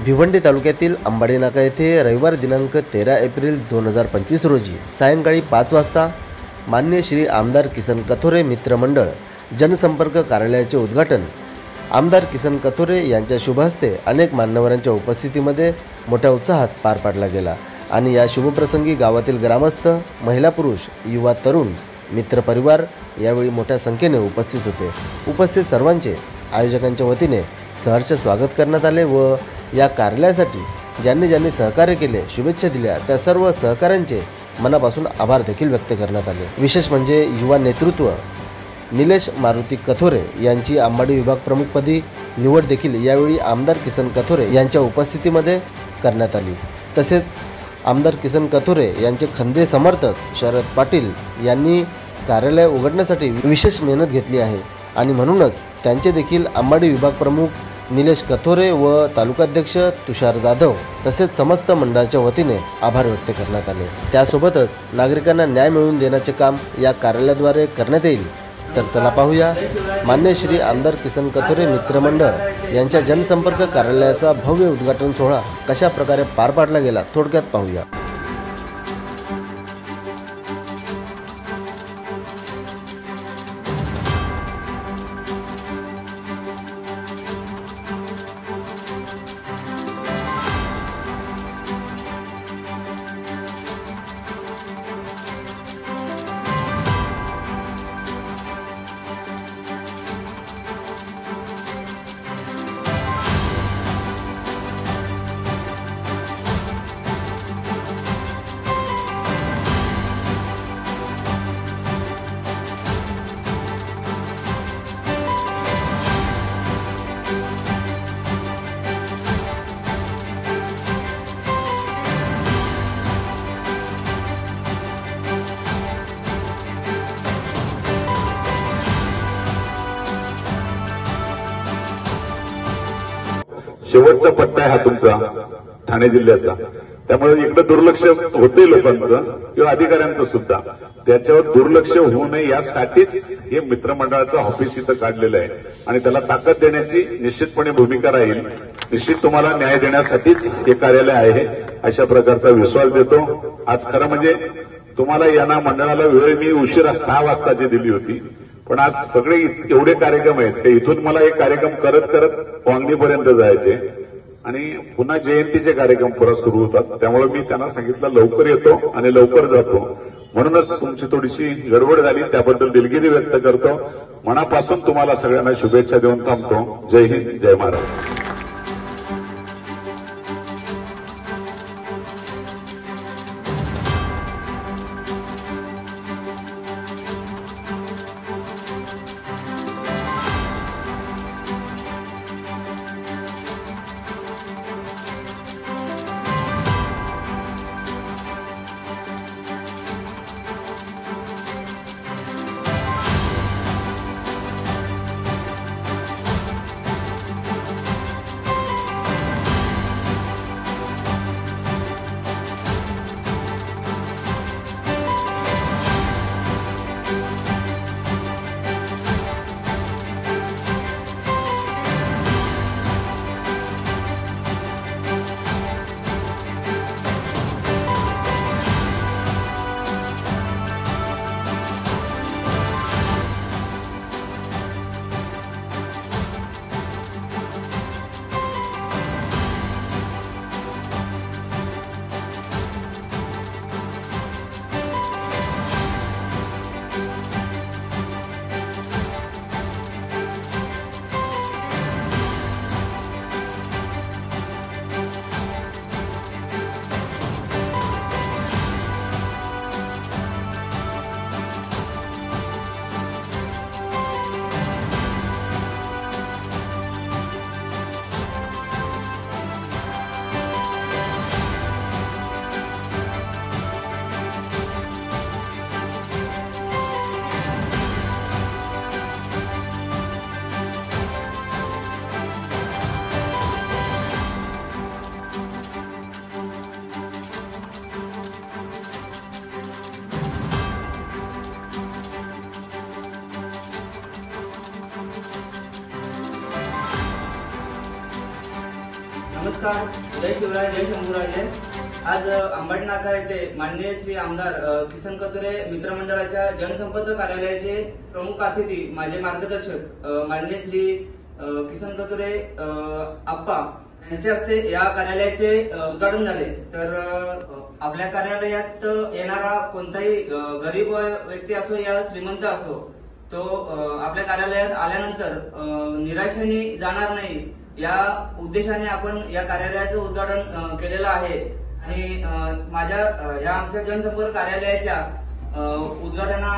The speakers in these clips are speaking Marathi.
भिवंडी तालुक्यातील अंबाडी नाका येथे रविवार दिनांक 13 एप्रिल 2025 रोजी सायंकाळी 5 वाजता माननीय श्री आमदार किसन कथोरे मित्रमंडळ जनसंपर्क कार्यालयाचे उद्घाटन आमदार किसन कथोरे यांच्या शुभ हस्ते अनेक मान्यवरांच्या उपस्थितीमध्ये मोठ्या उत्साहात पार पाडला गेला आणि या शुभप्रसंगी गावातील ग्रामस्थ, महिला पुरुष, युवा तरुण, मित्रपरिवार यावेळी मोठ्या संख्येने उपस्थित होते। उपस्थित सर्वांचे आयोजकांच्या वतीने सहर्ष स्वागत करण्यात आले व या कार्यालयासाठी ज्यांनी सहकार्य केले, शुभेच्छा दिल्या त्या सर्व सहकाऱ्यांचे मनापासून आभार देखील व्यक्त करण्यात आले। विशेष म्हणजे युवा नेतृत्व निलेश मारुती कथोरे यांची अंबाडी विभाग प्रमुखपदी निवड देखील यावेळी आमदार किसन कथोरे यांच्या उपस्थितीमध्ये करण्यात आली। तसेच आमदार किसन कथोरे यांचे खंदे समर्थक शरद पाटील यांनी कार्यालय उघडण्यासाठी विशेष मेहनत घेतली आहे आणि म्हणूनच त्यांचे देखील अंबाडी विभाग प्रमुख निलेश कथोरे व तालुकाध्यक्ष तुषार जाधव तसेच समस्त मंडळाच्या वतीने आभार व्यक्त करण्यात आले। त्यासोबतच नागरिकांना न्याय मिळवून देण्याचे काम या कार्यालयाद्वारे करण्यात येईल। तर चला पाहूया मान्य श्री आमदार किसन कथोरे मित्रमंडळ यांच्या जनसंपर्क कार्यालयाचा भव्य उद्घाटन सोहळा कशा प्रकारे पार पाडला गेला थोडक्यात पाहूया। शेवटचा पट्टा आहे हा तुमचा ठाणे जिल्ह्याचा, त्यामुळे इकडे दुर्लक्ष होते लोकांचं किंवा अधिकाऱ्यांचं सुद्धा, त्याच्यावर दुर्लक्ष होऊ नये यासाठीच हे मित्रमंडळाचं ऑफिस इथं काढलेलं आहे आणि त्याला ताकद देण्याची निश्चितपणे भूमिका राहील। निश्चित तुम्हाला न्याय देण्यासाठीच हे कार्यालय आहे अशा प्रकारचा विश्वास देतो। आज खरं म्हणजे तुम्हाला यांना मंडळाला वेळ मी उशिरा 6 वाजताची दिली होती, पण आज सगळे एवढे कार्यक्रम आहेत की इथून मला हे कार्यक्रम करत करत वांगणीपर्यंत जायचे आणि पुन्हा जयंतीचे कार्यक्रम परत सुरू होतात। त्यामुळे मी त्यांना सांगितलं लवकर येतो आणि लवकर जातो, म्हणूनच तुमची थोडीशी गडबड झाली, त्याबद्दल दिलगिरी व्यक्त करतो। मनापासून तुम्हाला सगळ्यांना शुभेच्छा देऊन थांबतो। जय हिंद, जय महाराष्ट्र। नमस्कार. जय शिवराय, जय शंभूराजे. आज अंबाडी नाका येथे माननीय श्री आमदार किसन कथोरे मित्रमंडळाच्या जनसंपर्क कार्यालयाचे प्रमुख अतिथी माझे मार्गदर्शक माननीय श्री किसन कथोरे आप्पा यांच्या हस्ते या कार्यालयाचे उद्घाटन झाले. तर आपल्या कार्यालयात येणारा कोणताही गरीब व्यक्ती असो या श्रीमंत असो तो आपल्या कार्यालयात आल्यानंतर निराशेने जाणार नाही या उद्देशाने आपण या कार्यालयाचं उद्घाटन केलेलं आहे. आणि माझ्या या आमच्या जनसंपर्क कार्यालयाच्या उद्घाटना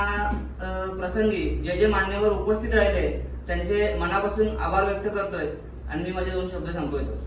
प्रसंगी जे जे मान्यवर उपस्थित राहिले त्यांचे मनापासून आभार व्यक्त करतोय आणि मी माझे 2 शब्द संपवतो.